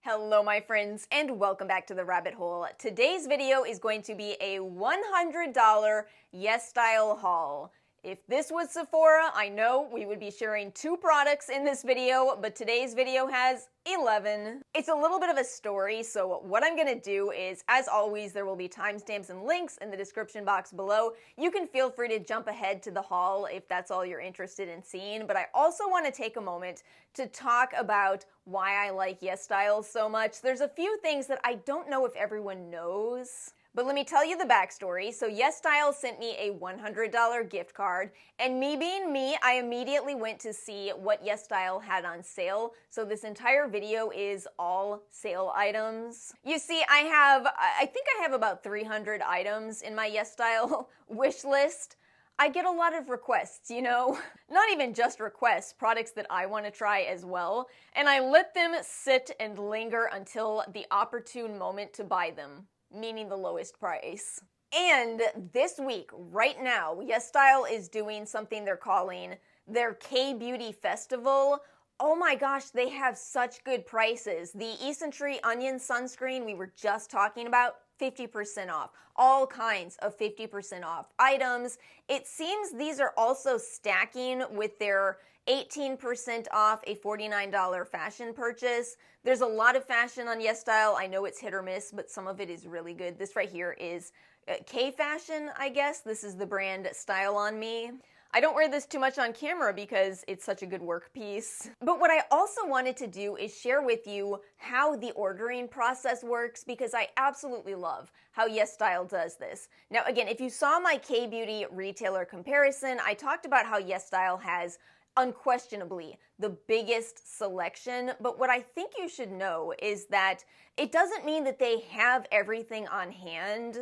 Hello my friends and welcome back to the rabbit hole. Today's video is going to be a $100 Yesstyle haul. If this was Sephora, I know we would be sharing 2 products in this video, but today's video has 11. It's a little bit of a story, so what I'm gonna do is, as always, there will be timestamps and links in the description box below. You can feel free to jump ahead to the haul if that's all you're interested in seeing, but I also want to take a moment to talk about why I like Yesstyle so much. There's a few things that I don't know if everyone knows. But let me tell you the backstory. So Yesstyle sent me a $100 gift card, and me being me, I immediately went to see what Yesstyle had on sale. So this entire video is all sale items. You see, I think I have about 300 items in my Yesstyle wish list. I get a lot of requests, you know? Not even just requests, products that I want to try as well. And I let them sit and linger until the opportune moment to buy them. Meaning the lowest price. And this week, right now, Yesstyle is doing something they're calling their K-Beauty Festival. Oh my gosh, they have such good prices. The Essentree Onion Sunscreen we were just talking about, 50% off. All kinds of 50% off items. It seems these are also stacking with their 18% off a $49 fashion purchase. There's a lot of fashion on Yesstyle. I know it's hit or miss, but some of it is really good. This right here is K-Fashion, I guess. This is the brand Style On Me. I don't wear this too much on camera because it's such a good work piece. But what I also wanted to do is share with you how the ordering process works, because I absolutely love how Yesstyle does this. Now again, if you saw my K-Beauty retailer comparison, I talked about how Yesstyle has unquestionably the biggest selection, but what I think you should know is that it doesn't mean that they have everything on hand.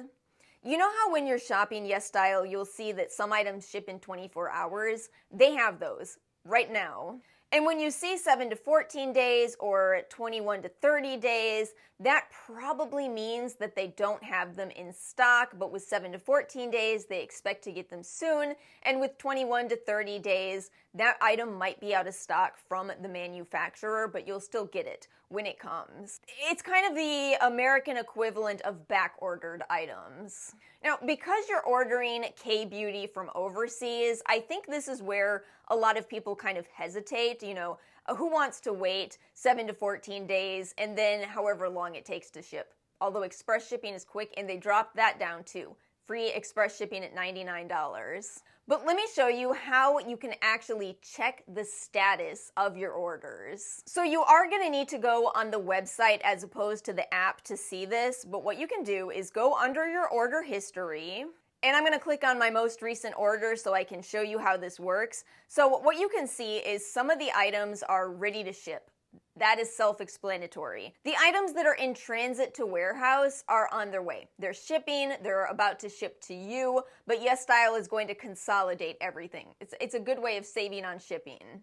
You know how when you're shopping Yesstyle, you'll see that some items ship in 24 hours? They have those right now. And when you see 7 to 14 days or 21 to 30 days, that probably means that they don't have them in stock, but with 7 to 14 days, they expect to get them soon, and with 21 to 30 days, that item might be out of stock from the manufacturer, but you'll still get it when it comes. It's kind of the American equivalent of back-ordered items. Now, because you're ordering K-Beauty from overseas, I think this is where a lot of people kind of hesitate. You know, who wants to wait 7 to 14 days and then however long it takes to ship? Although express shipping is quick, and they dropped that down too. Free express shipping at $99. But let me show you how you can actually check the status of your orders. So you are going to need to go on the website as opposed to the app to see this, but what you can do is go under your order history, and I'm going to click on my most recent order so I can show you how this works. So what you can see is some of the items are ready to ship. That is self-explanatory. The items that are in transit to warehouse are on their way. They're shipping, they're about to ship to you, but Yesstyle is going to consolidate everything. It's a good way of saving on shipping.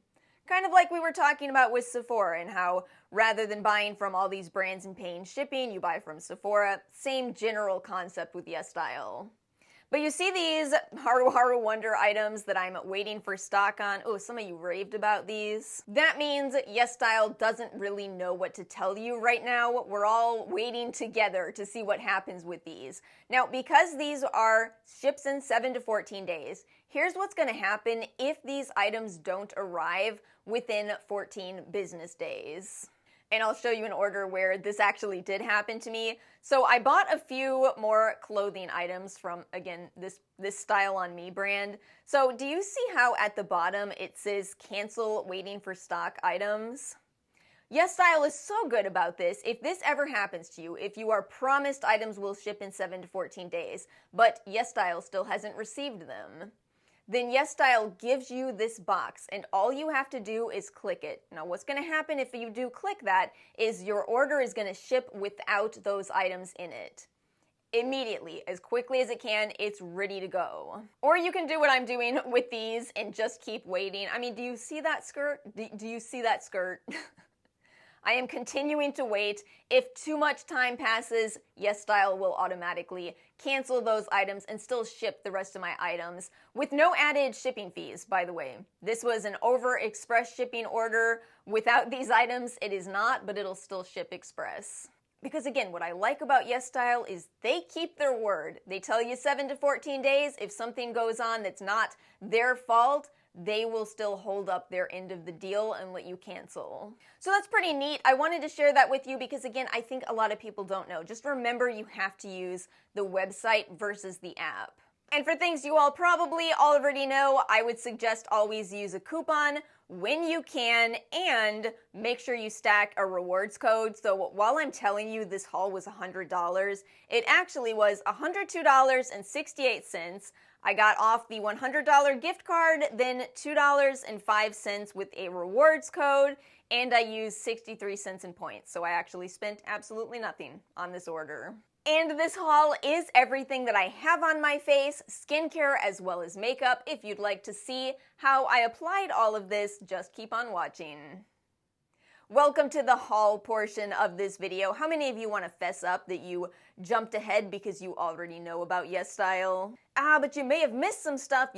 Kind of like we were talking about with Sephora and how rather than buying from all these brands and paying shipping, you buy from Sephora. Same general concept with Yesstyle. But you see these Haru Haru Wonder items that I'm waiting for stock on. Oh, some of you raved about these. That means Yesstyle doesn't really know what to tell you right now. We're all waiting together to see what happens with these. Now, because these are ships in 7 to 14 days, here's what's going to happen if these items don't arrive within 14 business days. And I'll show you an order where this actually did happen to me. So I bought a few more clothing items from, again, this Style On Me brand. So do you see how at the bottom it says cancel waiting for stock items? Yesstyle is so good about this. If this ever happens to you, if you are promised items will ship in 7 to 14 days, but Yesstyle still hasn't received them, then Yesstyle gives you this box, and all you have to do is click it. Now, what's going to happen if you do click that is your order is going to ship without those items in it. Immediately, as quickly as it can, it's ready to go. Or you can do what I'm doing with these and just keep waiting. I mean, do you see that skirt? Do you see that skirt? I am continuing to wait. If too much time passes, Yesstyle will automatically cancel those items and still ship the rest of my items with no added shipping fees, by the way. This was an over express shipping order. Without these items, it is not, but it'll still ship express. Because again, what I like about Yesstyle is they keep their word. They tell you 7 to 14 days. If something goes on that's not their fault, they will still hold up their end of the deal and let you cancel. So that's pretty neat. I wanted to share that with you because again, I think a lot of people don't know. Just remember you have to use the website versus the app. And for things you all probably already know, I would suggest always use a coupon when you can and make sure you stack a rewards code. So while I'm telling you this haul was $100, it actually was $102.68. I got off the $100 gift card, then $2.05 with a rewards code, and I used 63 cents in points. So I actually spent absolutely nothing on this order. And this haul is everything that I have on my face, skincare as well as makeup. If you'd like to see how I applied all of this, just keep on watching. Welcome to the haul portion of this video. How many of you want to fess up that you jumped ahead because you already know about Yesstyle? But you may have missed some stuff.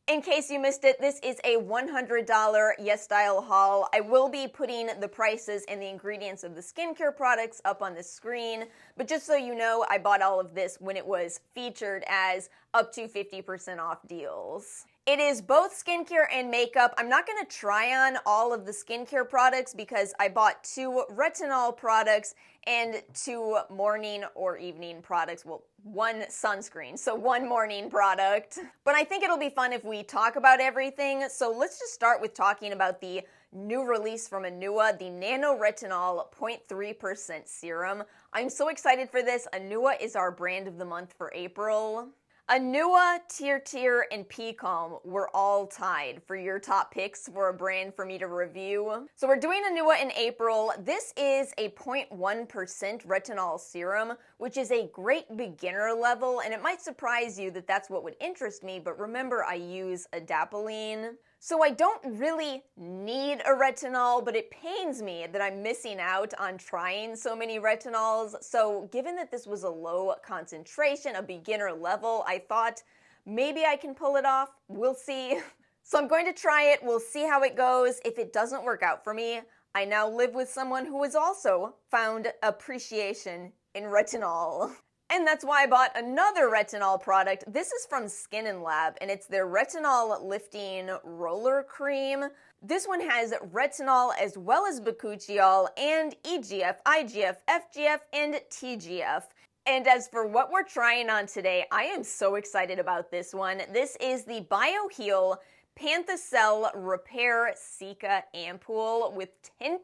In case you missed it, this is a $100 Yesstyle haul. I will be putting the prices and the ingredients of the skincare products up on the screen, but just so you know, I bought all of this when it was featured as up to 50% off deals. It is both skincare and makeup. I'm not going to try on all of the skincare products because I bought 2 retinol products and 2 morning or evening products. Well, 1 sunscreen, so 1 morning product. But I think it'll be fun if we talk about everything. So let's just start with talking about the new release from Anua, the Nano Retinol 0.3% serum. I'm so excited for this. Anua is our brand of the month for April. Anua, Tear, and P-Calm were all tied for your top picks for a brand for me to review. So we're doing Anua in April. This is a 0.1% retinol serum, which is a great beginner level, and it might surprise you that that's what would interest me, but remember I use adapalene. So I don't really need a retinol, but it pains me that I'm missing out on trying so many retinols. So given that this was a low concentration, a beginner level, I thought maybe I can pull it off. We'll see. So I'm going to try it. We'll see how it goes. If it doesn't work out for me, I now live with someone who has also found appreciation in retinol. And that's why I bought another retinol product. This is from Skin & Lab, and it's their Retinol Lifting Roller Cream. This one has retinol as well as bakuchiol and EGF, IGF, FGF, and TGF. And as for what we're trying on today, I am so excited about this one. This is the Bioheal Panthecell Repair Cica Ampoule with 10%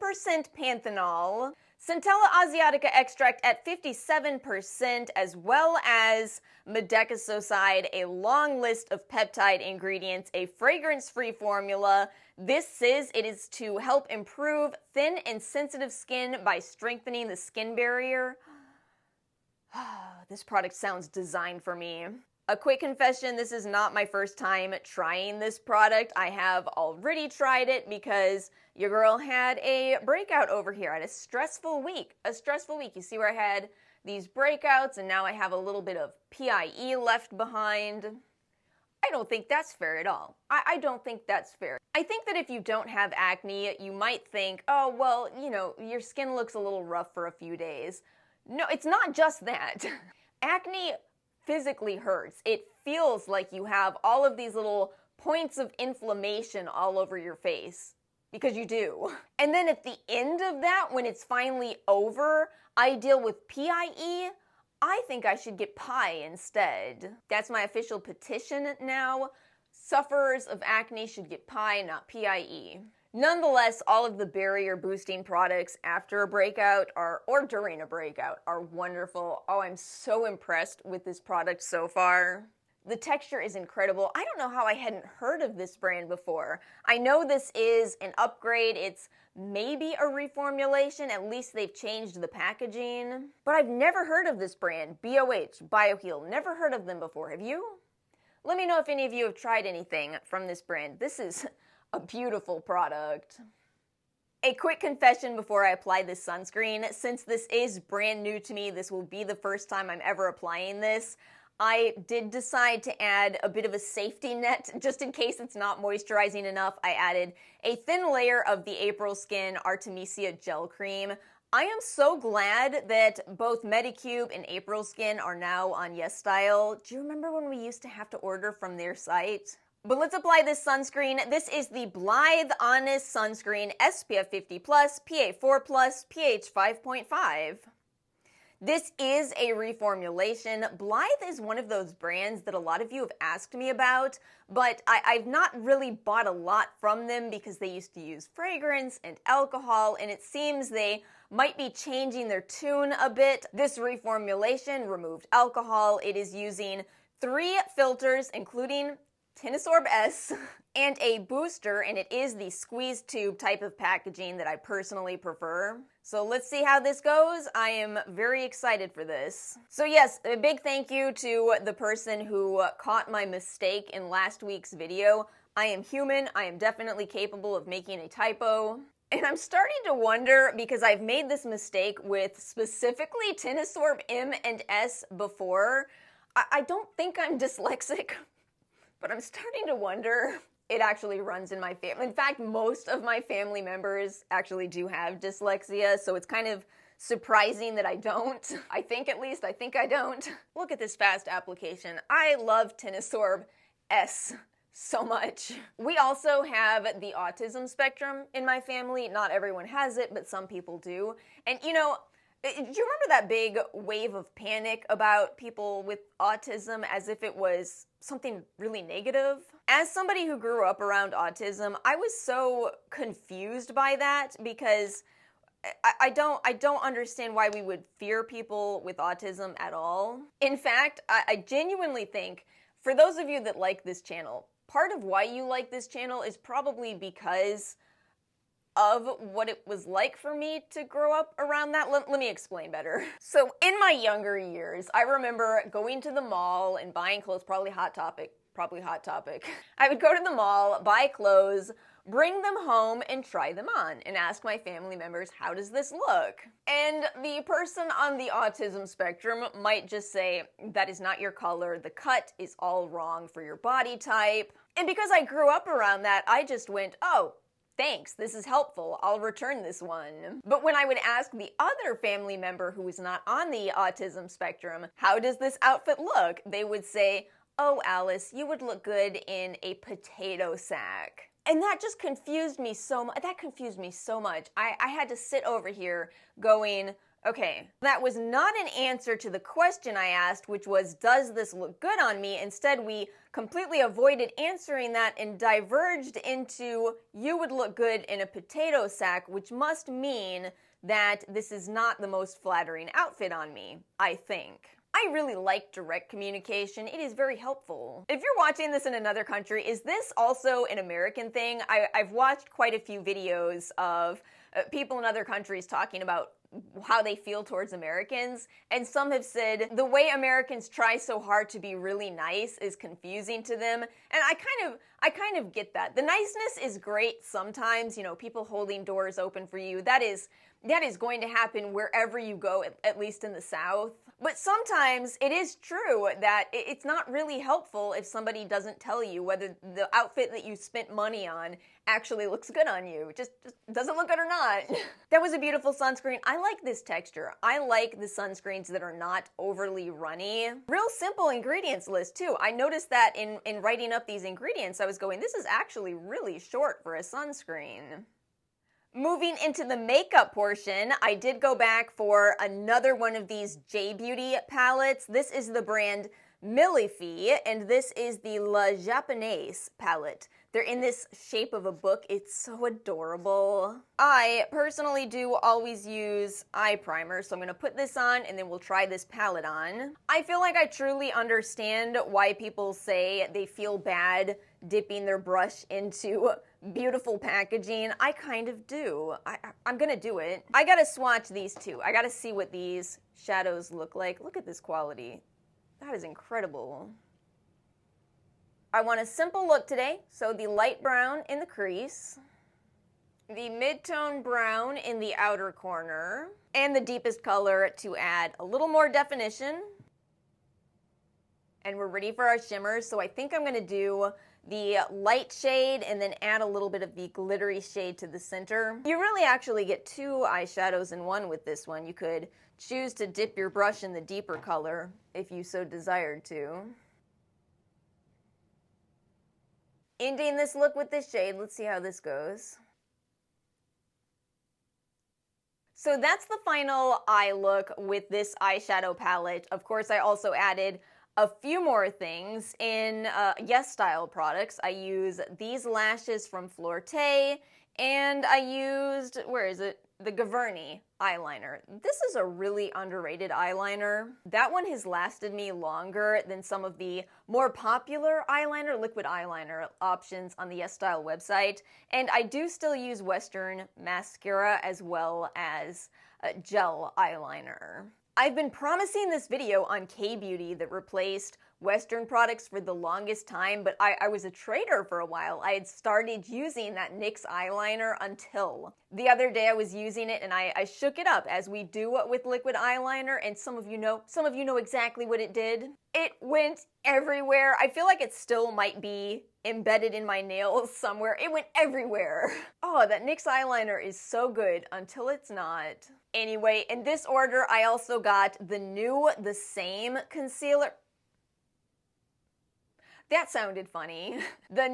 panthenol, Centella asiatica extract at 57%, as well as medecasoside, a long list of peptide ingredients, a fragrance-free formula. It is to help improve thin and sensitive skin by strengthening the skin barrier. This product sounds designed for me. A quick confession, this is not my first time trying this product. I have already tried it because your girl had a breakout over here. I had a stressful week. You see where I had these breakouts and now I have a little bit of PIE left behind. I don't think that's fair at all. I don't think that's fair. I think that if you don't have acne, you might think, oh, well, you know, your skin looks a little rough for a few days. No, it's not just that. Acne physically hurts. It feels like you have all of these little points of inflammation all over your face. Because you do. And then at the end of that, when it's finally over, I deal with PIE. I think I should get pie instead. That's my official petition now. Sufferers of acne should get pie, not PIE. Nonetheless, all of the barrier boosting products after a breakout or during a breakout are wonderful. Oh, I'm so impressed with this product so far. The texture is incredible. I don't know how I hadn't heard of this brand before. I know this is an upgrade. It's maybe a reformulation. At least they've changed the packaging. But I've never heard of this brand. Bioheal. Never heard of them before. Have you? Let me know if any of you have tried anything from this brand. This is a beautiful product. A quick confession before I apply this sunscreen. Since this is brand new to me, this will be the first time I'm ever applying this, I did decide to add a bit of a safety net just in case it's not moisturizing enough. I added a thin layer of the April Skin Artemisia Gel Cream. I am so glad that both Medicube and April Skin are now on Yesstyle. Do you remember when we used to have to order from their site? But let's apply this sunscreen. This is the Blithe Honest Sunscreen SPF 50+, PA4+, pH 5.5. This is a reformulation. Blithe is one of those brands that a lot of you have asked me about, but I've not really bought a lot from them because they used to use fragrance and alcohol, and it seems they might be changing their tune a bit. This reformulation removed alcohol. It is using 3 filters, including Tinosorb S, and a booster, and it is the squeeze tube type of packaging that I personally prefer. So let's see how this goes. I am very excited for this. So yes, a big thank you to the person who caught my mistake in last week's video. I am human. I am definitely capable of making a typo. And I'm starting to wonder, because I've made this mistake with specifically Tinosorb M and S before, I don't think I'm dyslexic. But I'm starting to wonder, it actually runs in my family. In fact, most of my family members actually do have dyslexia, so it's kind of surprising that I don't. I think at least, I think I don't. Look at this fast application. I love Tinosorb S so much. We also have the autism spectrum in my family. Not everyone has it, but some people do. And you know, do you remember that big wave of panic about people with autism as if it was something really negative? As somebody who grew up around autism, I was so confused by that because I don't understand why we would fear people with autism at all. In fact, I genuinely think, for those of you that like this channel, part of why you like this channel is probably because of what it was like for me to grow up around that. Let me explain better. So in my younger years, I remember going to the mall and buying clothes, probably Hot Topic. I would go to the mall, buy clothes, bring them home and try them on and ask my family members, how does this look? And the person on the autism spectrum might just say, that is not your color, the cut is all wrong for your body type. And because I grew up around that, I just went, oh, thanks, this is helpful, I'll return this one. But when I would ask the other family member who was not on the autism spectrum, how does this outfit look? They would say, oh, Alice, you would look good in a potato sack. And that just confused me so much. I had to sit over here going, okay, that was not an answer to the question I asked, which was, does this look good on me? Instead, we completely avoided answering that and diverged into, you would look good in a potato sack, which must mean that this is not the most flattering outfit on me, I think. I really like direct communication. It is very helpful. If you're watching this in another country, is this also an American thing? I've watched quite a few videos of people in other countries talking about how they feel towards Americans, and some have said the way Americans try so hard to be really nice is confusing to them, and I kind of get that. The niceness is great sometimes, you know, people holding doors open for you. That is going to happen wherever you go, at least in the South. But sometimes it is true that it's not really helpful if somebody doesn't tell you whether the outfit that you spent money on actually looks good on you. Just does it look good or not? That was a beautiful sunscreen. I like this texture. I like the sunscreens that are not overly runny. Real simple ingredients list too. I noticed that in writing up these ingredients, I was going, this is actually really short for a sunscreen. Moving into the makeup portion, I did go back for another one of these J-Beauty palettes. This is the brand Millefee, and this is the La Japonaise palette. They're in this shape of a book. It's so adorable. I personally do always use eye primer, so I'm going to put this on and then we'll try this palette on. I feel like I truly understand why people say they feel bad dipping their brush into beautiful packaging. I kind of do. I'm gonna do it. I gotta swatch these two. I gotta see what these shadows look like. Look at this quality. That is incredible. I want a simple look today, so the light brown in the crease. the mid-tone brown in the outer corner, and the deepest color to add a little more definition. And we're ready for our shimmers, so I think I'm going to do the light shade and then add a little bit of the glittery shade to the center. You really actually get two eyeshadows in one with this one. You could choose to dip your brush in the deeper color if you so desired to. Ending this look with this shade, let's see how this goes. So that's the final eye look with this eyeshadow palette. Of course, I also added a few more things in Yesstyle products. I use these lashes from Florte, and I used, where is it? The Giverny eyeliner. This is a really underrated eyeliner. That one has lasted me longer than some of the more popular eyeliner, liquid eyeliner options on the Yesstyle website. And I do still use Western mascara as well as gel eyeliner. I've been promising this video on K-Beauty that replaced Western products for the longest time, but I was a traitor for a while. I had started using that NYX eyeliner until the other day I was using it and I shook it up as we do with liquid eyeliner, and some of you know exactly what it did. It went everywhere. I feel like it still might be embedded in my nails somewhere. It went everywhere. Oh, that NYX eyeliner is so good until it's not. Anyway, in this order, I also got the Saem concealer. That sounded funny. The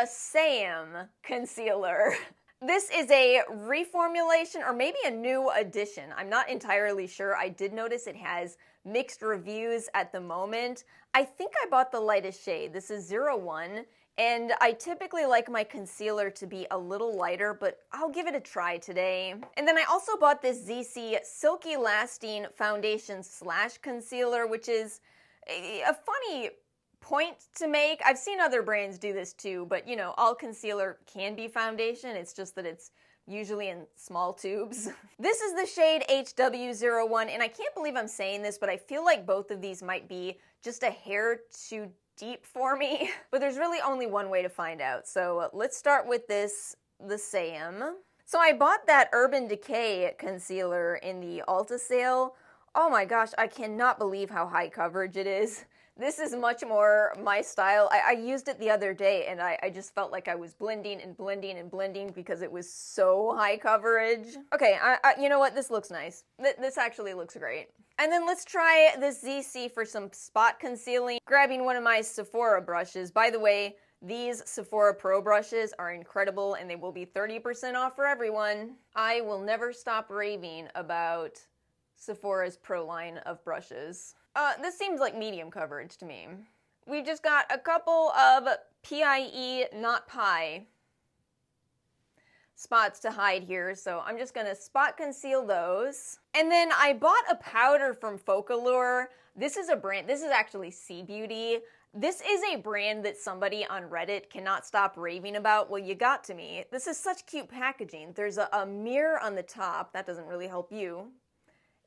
Saem concealer. This is a reformulation or maybe a new addition. I'm not entirely sure. I did notice it has mixed reviews at the moment. I think I bought the lightest shade. This is 01. And I typically like my concealer to be a little lighter, but I'll give it a try today. And then I also bought this ZC Silky Lasting Foundation / Concealer, which is a funny point to make. I've seen other brands do this too, but you know, all concealer can be foundation. It's just that it's usually in small tubes. This is the shade HW01, and I can't believe I'm saying this, but I feel like both of these might be just a hair too deep for me, but there's really only one way to find out. So let's start with the Saem. So I bought that Urban Decay concealer in the Ulta sale. Oh my gosh, I cannot believe how high coverage it is. This is much more my style. I used it the other day and I just felt like I was blending and blending and blending because it was so high coverage. Okay, you know what? This looks nice. This actually looks great. And then let's try this ZC for some spot concealing. Grabbing one of my Sephora brushes. By the way, these Sephora Pro brushes are incredible and they will be 30% off for everyone. I will never stop raving about Sephora's Pro line of brushes. This seems like medium coverage to me. We just got a couple of PIE, not pie, spots to hide here, so I'm just gonna spot conceal those. And then I bought a powder from Focallure. This is a brand, this is actually Sea Beauty. This is a brand that somebody on Reddit cannot stop raving about. Well, you got to me. This is such cute packaging. There's a mirror on the top. That doesn't really help you.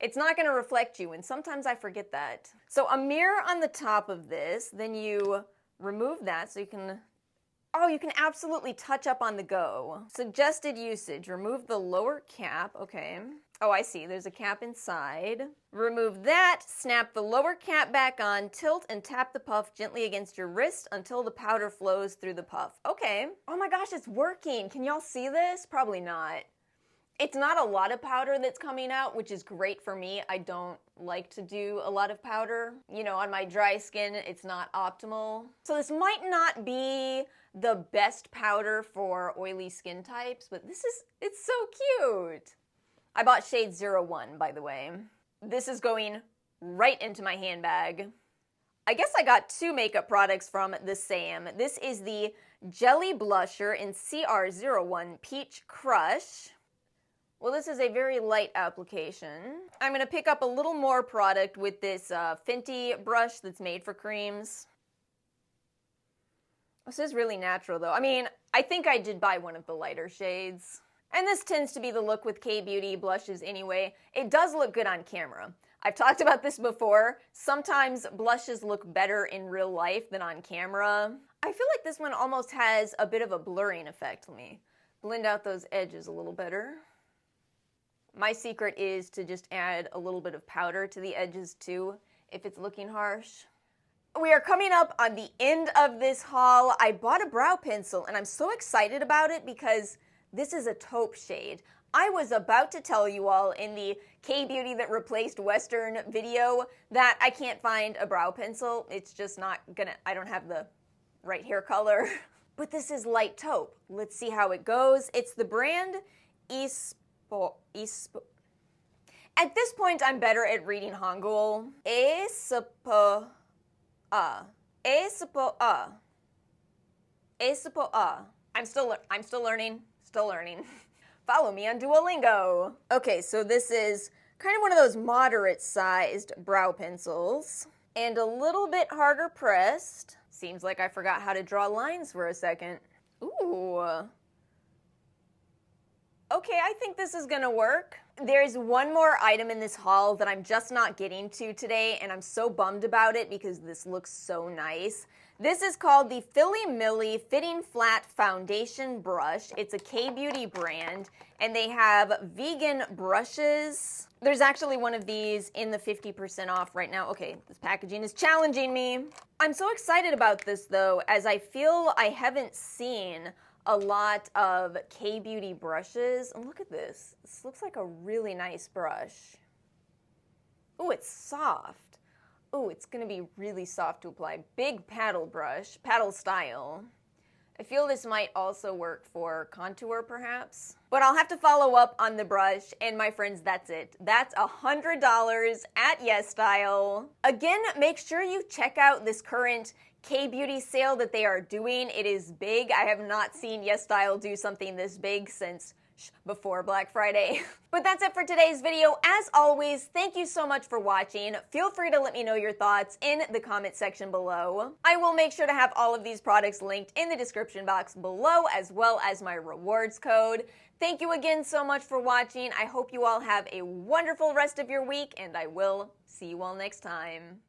It's not going to reflect you, and sometimes I forget that. So a mirror on the top of this, then you remove that so you can, oh, you can absolutely touch up on the go. Suggested usage, remove the lower cap, okay. Oh, I see, there's a cap inside. Remove that, snap the lower cap back on, tilt and tap the puff gently against your wrist until the powder flows through the puff. Okay. Oh my gosh, it's working. Can y'all see this? Probably not. It's not a lot of powder that's coming out, which is great for me. I don't like to do a lot of powder. You know, on my dry skin, it's not optimal. So this might not be the best powder for oily skin types, but it's so cute. I bought shade 01, by the way. This is going right into my handbag. I guess I got two makeup products from the Saem. This is the Jelly Blusher in CR01 Peach Crush. Well, this is a very light application. I'm going to pick up a little more product with this Fenty brush that's made for creams. This is really natural, though. I mean, I think I did buy one of the lighter shades. And this tends to be the look with K-Beauty blushes anyway. It does look good on camera. I've talked about this before. Sometimes blushes look better in real life than on camera. I feel like this one almost has a bit of a blurring effect to me. Blend out those edges a little better. My secret is to just add a little bit of powder to the edges too, if it's looking harsh. We are coming up on the end of this haul. I bought a brow pencil and I'm so excited about it because this is a taupe shade. I was about to tell you all in the K-Beauty that replaced Western video that I can't find a brow pencil. It's just not gonna, I don't have the right hair color. But this is light taupe. Let's see how it goes. It's the brand Espoir. At this point, I'm better at reading Hangul. Espoir. I'm still learning. Follow me on Duolingo. Okay, so this is kind of one of those moderate-sized brow pencils and a little bit harder pressed. Seems like I forgot how to draw lines for a second. Ooh. Okay, I think this is gonna work. There's one more item in this haul that I'm just not getting to today, and I'm so bummed about it because this looks so nice. This is called the Fillimilli Fitting Flat Foundation Brush. It's a K-Beauty brand, and they have vegan brushes. There's actually one of these in the 50% off right now. Okay, this packaging is challenging me. I'm so excited about this though, as I feel I haven't seen a lot of K-Beauty brushes. And look at this. This looks like a really nice brush. Ooh, it's soft. Ooh, it's gonna be really soft to apply. Big paddle brush, paddle style. I feel this might also work for contour perhaps. But I'll have to follow up on the brush, and my friends, that's it. That's $100 at Yesstyle. Again, make sure you check out this current K-Beauty sale that they are doing. It is big. I have not seen Yesstyle do something this big since before Black Friday. But that's it for today's video. As always, thank you so much for watching. Feel free to let me know your thoughts in the comment section below. I will make sure to have all of these products linked in the description box below, as well as my rewards code. Thank you again so much for watching. I hope you all have a wonderful rest of your week, and I will see you all next time.